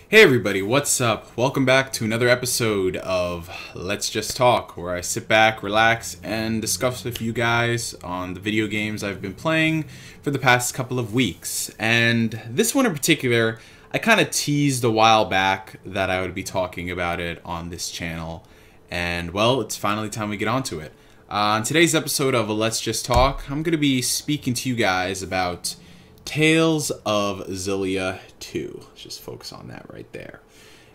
Hey everybody, what's up? Welcome back to another episode of Let's Just Talk, where I sit back, relax, and discuss with you guys on the video games I've been playing for the past couple of weeks. And this one in particular, I kind of teased a while back that I would be talking about it on this channel. And well, it's finally time we get onto it. On today's episode of Let's Just Talk, I'm going to be speaking to you guys about Tales of Xillia 2. Let's just focus on that right there.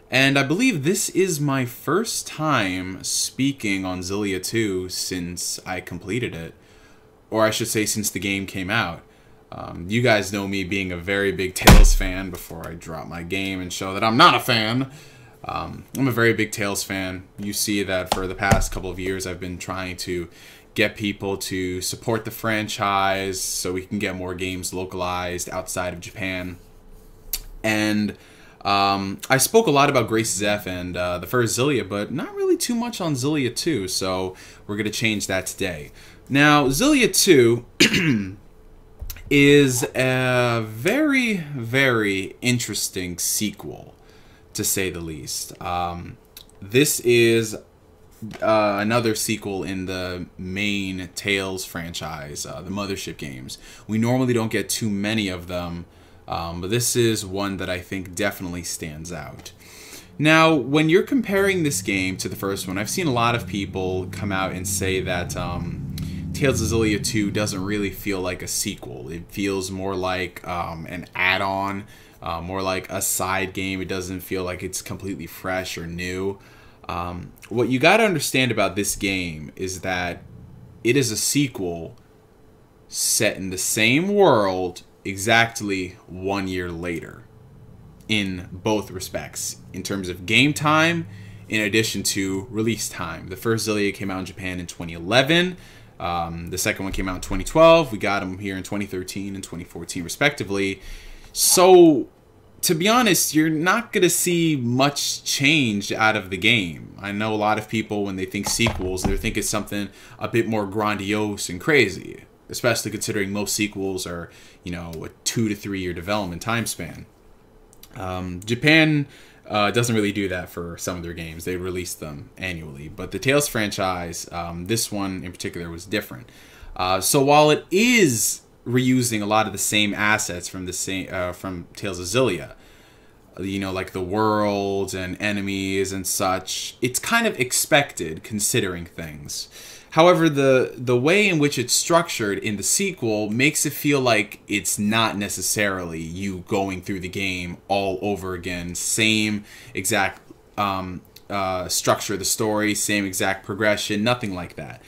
And I believe this is my first time speaking on Xillia 2 since I completed it. Or I should say since the game came out. You guys know me being a very big Tales fan before I drop my game and show that I'm not a fan. I'm a very big Tales fan. You see that for the past couple of years I've been trying to get people to support the franchise so we can get more games localized outside of Japan. And I spoke a lot about Grace's F and the first Xillia, but not really too much on Xillia 2, so we're going to change that today. Now, Xillia 2 is a very, very interesting sequel, to say the least. This is another sequel in the main Tales franchise, the Mothership games. We normally don't get too many of them, but this is one that I think definitely stands out. Now, when you're comparing this game to the first one, I've seen a lot of people come out and say that Tales of Xillia 2 doesn't really feel like a sequel. It feels more like an add-on, more like a side game. It doesn't feel like it's completely fresh or new. What you got to understand about this game is that it is a sequel set in the same world exactly 1 year later in both respects, in terms of game time in addition to release time. The first Xillia came out in Japan in 2011. The second one came out in 2012. We got them here in 2013 and 2014 respectively. So to be honest, you're not going to see much change out of the game. I know a lot of people, when they think sequels, they think it's something a bit more grandiose and crazy, especially considering most sequels are, you know, a 2 to 3 year development time span. Japan doesn't really do that for some of their games. They release them annually. But the Tales franchise, this one in particular, was different. So while it is reusing a lot of the same assets from from Tales of Xillia, you know, like the worlds and enemies and such, it's kind of expected considering things. However, the way in which it's structured in the sequel makes it feel like it's not necessarily you going through the game all over again. Same exact structure of the story, same exact progression, nothing like that.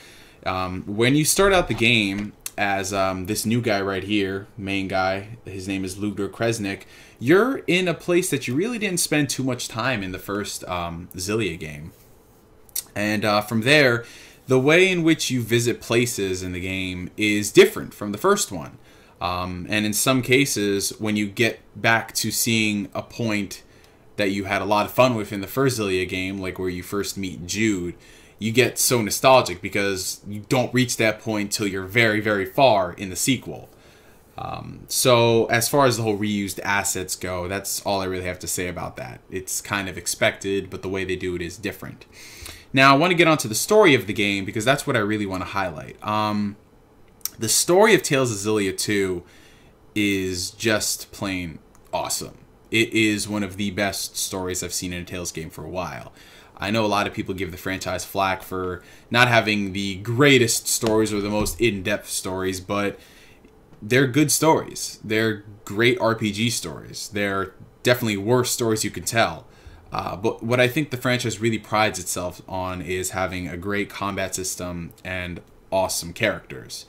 When you start out the game as this new guy right here, main guy, his name is Ludwig Kresnik, you're in a place that you really didn't spend too much time in the first Xillia game. And from there, the way in which you visit places in the game is different from the first one. And in some cases, when you get back to seeing a point that you had a lot of fun with in the first Xillia game, like where you first meet Jude, you get so nostalgic because you don't reach that point till you're very, very far in the sequel. So as far as the whole reused assets go, that's all I really have to say about that. It's kind of expected, but the way they do it is different. Now, I want to get onto the story of the game because that's what I really want to highlight. The story of Tales of Xillia 2 is just plain awesome. It is one of the best stories I've seen in a Tales game for a while. I know a lot of people give the franchise flack for not having the greatest stories or the most in-depth stories, but they're good stories. They're great RPG stories. They're definitely worse stories you can tell. But what I think the franchise really prides itself on is having a great combat system and awesome characters.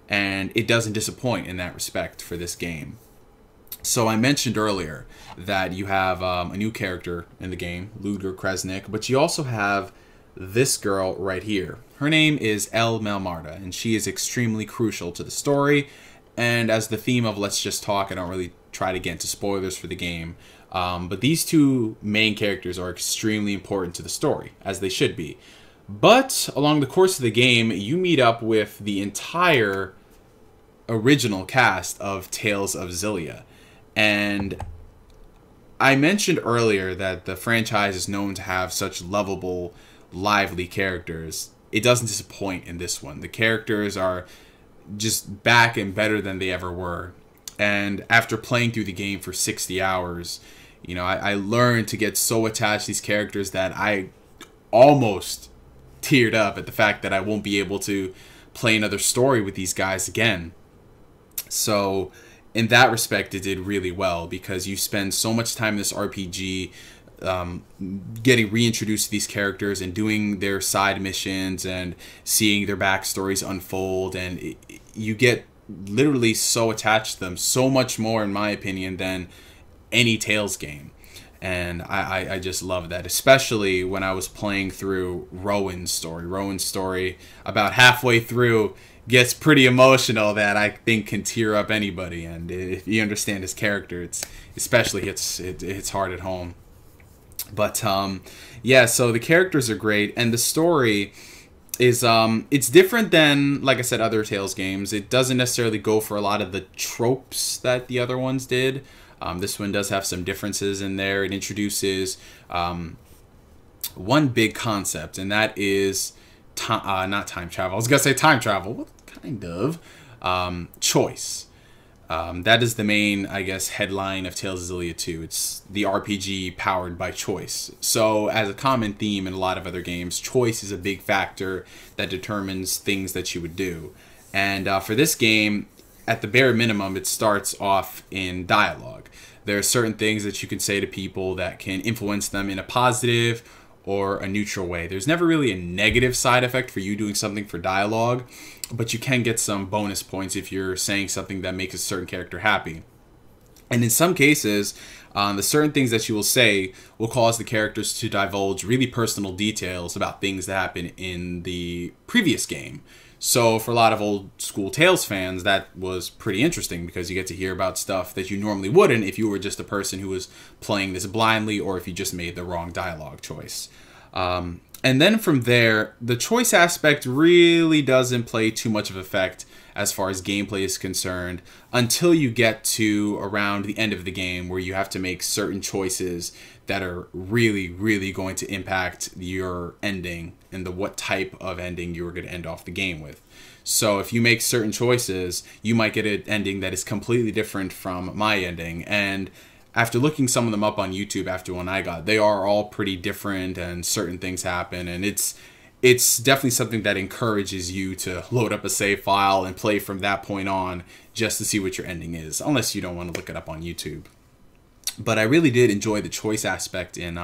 And it doesn't disappoint in that respect for this game. So I mentioned earlier that you have a new character in the game, Ludwig Kresnik, but you also have this girl right here. Her name is El Melmarda, and she is extremely crucial to the story. And as the theme of Let's Just Talk, I don't really try to get into spoilers for the game. But these two main characters are extremely important to the story, as they should be. But along the course of the game, you meet up with the entire original cast of Tales of Xillia. And I mentioned earlier that the franchise is known to have such lovable, lively characters. It doesn't disappoint in this one. The characters are just back and better than they ever were. And after playing through the game for 60 hours, I learned to get so attached to these characters that I almost teared up at the fact that I won't be able to play another story with these guys again. So in that respect, it did really well, because you spend so much time in this RPG getting reintroduced to these characters and doing their side missions and seeing their backstories unfold, and you get literally so attached to them, so much more, in my opinion, than any Tales game. And I just love that, especially when I was playing through Rowan's story. Rowan's story, about halfway through, gets pretty emotional that I think can tear up anybody. And if you understand his character, it hits hard at home. But yeah, so the characters are great, and the story is it's different than, like I said, other Tales games. It doesn't necessarily go for a lot of the tropes that the other ones did. This one does have some differences in there. It introduces one big concept, and that is not time travel. I was gonna say time travel. What kind of choice? That is the main, I guess, headline of Tales of Xillia 2. It's the RPG powered by choice. So, as a common theme in a lot of other games, choice is a big factor that determines things that you would do. And for this game, at the bare minimum, it starts off in dialogue. There are certain things that you can say to people that can influence them in a positive or a neutral way. There's never really a negative side effect for you doing something for dialogue, but you can get some bonus points if you're saying something that makes a certain character happy. And in some cases, the certain things that you will say will cause the characters to divulge really personal details about things that happen in the previous game. So for a lot of old school Tales fans, that was pretty interesting, because you get to hear about stuff that you normally wouldn't if you were just a person who was playing this blindly, or if you just made the wrong dialogue choice. And then from there, the choice aspect really doesn't play too much of effect as far as gameplay is concerned, until you get to around the end of the game, where you have to make certain choices that are really, really going to impact your ending and what type of ending you're going to end off the game with. So if you make certain choices, you might get an ending that is completely different from my ending. And after looking some of them up on YouTube after one I got, they are all pretty different, and certain things happen. And it's definitely something that encourages you to load up a save file and play from that point on, just to see what your ending is, unless you don't want to look it up on YouTube. But I really did enjoy the choice aspect in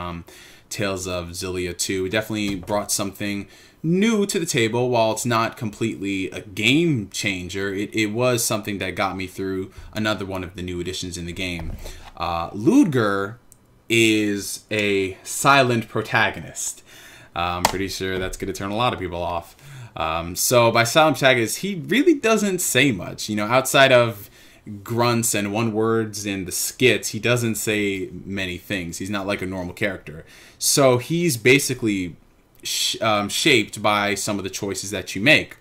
Tales of Xillia 2. It definitely brought something new to the table. While it's not completely a game changer, it was something that got me through another one of the new additions in the game. Ludger is a silent protagonist. I'm pretty sure that's going to turn a lot of people off. So by silent protagonist, he really doesn't say much. Outside of grunts and one words in the skits, he doesn't say many things. He's not like a normal character. So he's basically shaped by some of the choices that you make.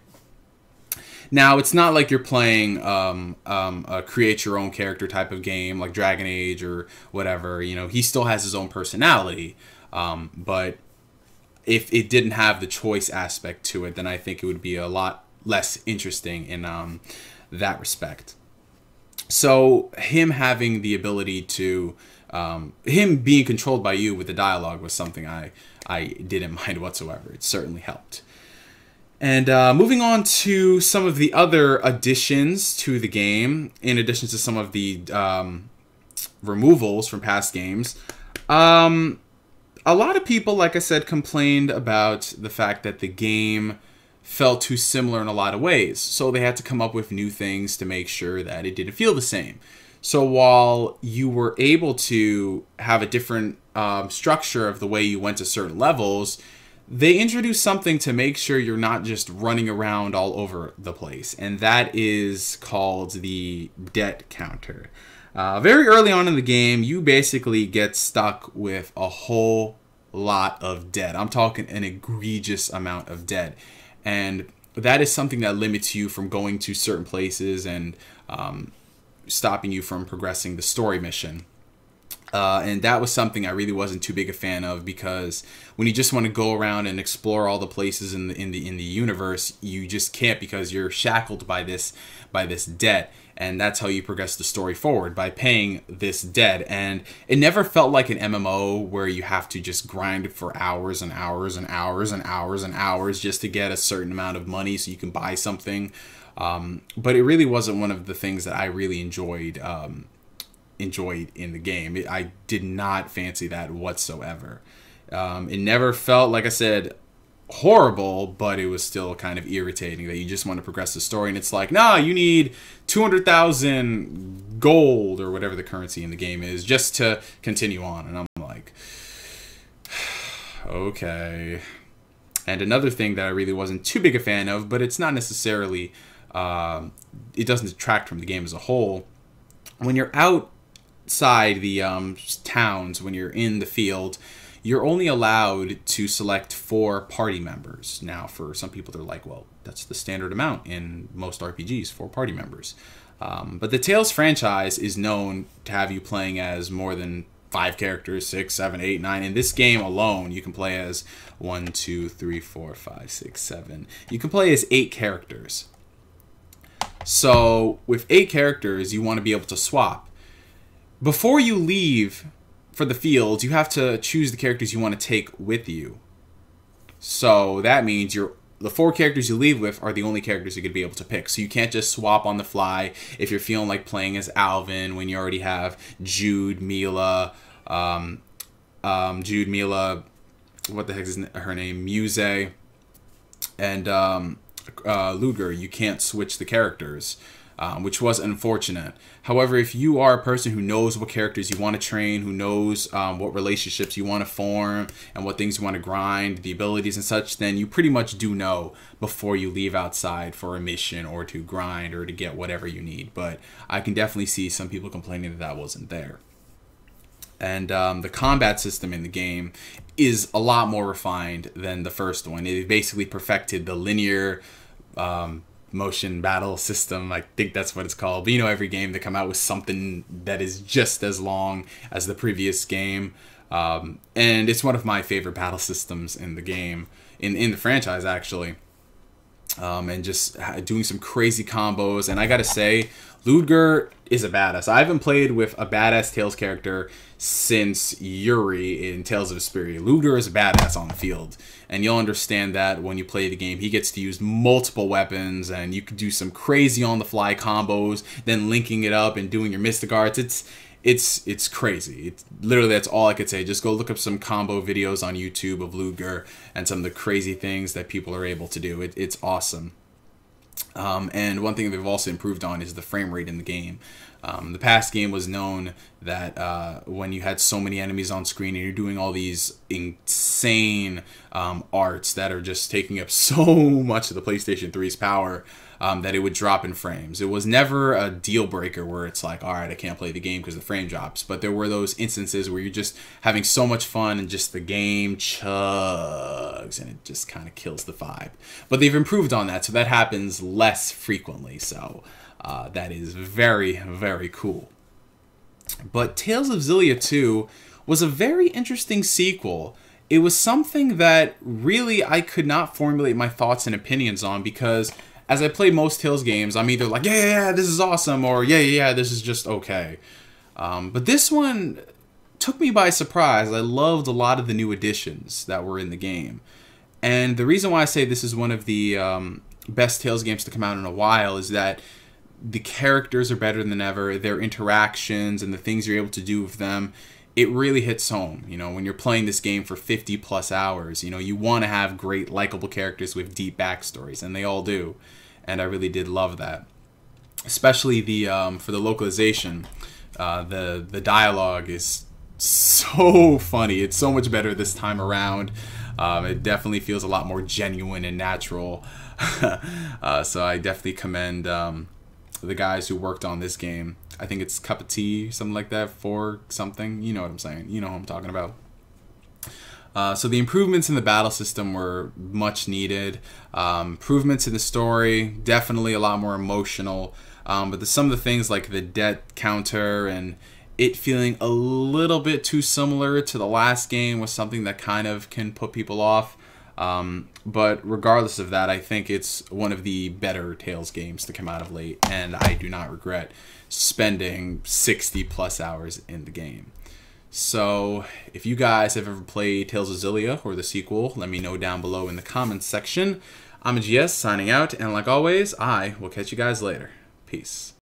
Now, it's not like you're playing a create your own character type of game like Dragon Age or whatever. He still has his own personality. But if it didn't have the choice aspect to it, then I think it would be a lot less interesting in that respect. So him having the ability to, him being controlled by you with the dialogue was something I didn't mind whatsoever. It certainly helped. And moving on to some of the other additions to the game, in addition to some of the removals from past games, a lot of people, like I said, complained about the fact that the game felt too similar in a lot of ways. So they had to come up with new things to make sure that it didn't feel the same. So while you were able to have a different structure of the way you went to certain levels, they introduced something to make sure you're not just running around all over the place. And that is called the debt counter. Very early on in the game, you basically get stuck with a whole lot of debt. I'm talking an egregious amount of debt. And that is something that limits you from going to certain places and stopping you from progressing the story mission. And that was something I really wasn't too big a fan of, because when you just want to go around and explore all the places in the universe, you just can't, because you're shackled by this debt. And that's how you progress the story forward, by paying this debt. And it never felt like an MMO where you have to just grind for hours and hours and hours and hours and hours just to get a certain amount of money so you can buy something. But it really wasn't one of the things that I really enjoyed in the game. I did not fancy that whatsoever. It never felt, like I said, horrible, but it was still kind of irritating that you just want to progress the story, and it's like, nah, you need 200,000 gold or whatever the currency in the game is just to continue on. And I'm like, okay. And another thing that I really wasn't too big a fan of, but it's not necessarily, it doesn't detract from the game as a whole. When you're outside the towns, when you're in the field, you're only allowed to select 4 party members. Now, for some people, they're like, well, that's the standard amount in most RPGs, 4 party members. But the Tales franchise is known to have you playing as more than 5 characters, 6, 7, 8, 9. In this game alone, you can play as 1, 2, 3, 4, 5, 6, 7. You can play as 8 characters. So with 8 characters, you want to be able to swap. Before you leave for the fields, you have to choose the characters you want to take with you. So that means the 4 characters you leave with are the only characters you're going to be able to pick. So you can't just swap on the fly if you're feeling like playing as Alvin when you already have Jude, Mila, what the heck is her name? Muse, and Ludger. You can't switch the characters, which was unfortunate. However, if you are a person who knows what characters you want to train, who knows what relationships you want to form and what things you want to grind, the abilities and such, then you pretty much do know before you leave outside for a mission or to grind or to get whatever you need. But I can definitely see some people complaining that that wasn't there. And the combat system in the game is a lot more refined than the first one. It basically perfected the linear motion battle system. I think that's what it's called. But you know, every game they come out with something that is just as long as the previous game. And it's one of my favorite battle systems in the game, in the franchise, actually. And just doing some crazy combos. And I gotta say, Ludger is a badass. I haven't played with a badass Tales character since Yuri in Tales of Vesperia. Ludger is a badass on the field, and you'll understand that when you play the game. He gets to use multiple weapons, and you can do some crazy on-the-fly combos, then linking it up and doing your Mystic Arts. It's crazy. It's literally, that's all I could say. Just go look up some combo videos on YouTube of Ludger and some of the crazy things that people are able to do. It's awesome. And one thing they've also improved on is the frame rate in the game. The past game was known that when you had so many enemies on screen and you're doing all these insane arts that are just taking up so much of the PlayStation 3's power, that it would drop in frames. It was never a deal breaker where it's like, all right, I can't play the game because the frame drops. But there were those instances where you're just having so much fun and just the game chugs and it just kind of kills the vibe. But they've improved on that, so that happens less frequently. So that is very, very cool. But Tales of Xillia 2 was a very interesting sequel. It was something that really I could not formulate my thoughts and opinions on, because as I play most Tales games, I'm either like, yeah, this is awesome, or yeah, this is just okay. But this one took me by surprise. I loved a lot of the new additions that were in the game. And the reason why I say this is one of the best Tales games to come out in a while is that the characters are better than ever. Their interactions and the things you're able to do with them, it really hits home. You know, when you're playing this game for 50 plus hours, you know, you want to have great, likable characters with deep backstories, and they all do. And I really did love that. Especially the for the localization, the dialogue is so funny. It's so much better this time around. It definitely feels a lot more genuine and natural. So I definitely commend the guys who worked on this game. I think it's Cup of Tea, something like that, for something. You know what I'm saying. You know what I'm talking about. So the improvements in the battle system were much needed. Improvements in the story, definitely a lot more emotional. But some of the things like the debt counter, and it feeling a little bit too similar to the last game was something that kind of can put people off. But regardless of that, I think it's one of the better Tales games to come out of late, and I do not regret spending 60 plus hours in the game. So if you guys have ever played Tales of Xillia or the sequel, let me know down below in the comments section. I'm GS signing out, and like always, I will catch you guys later. Peace.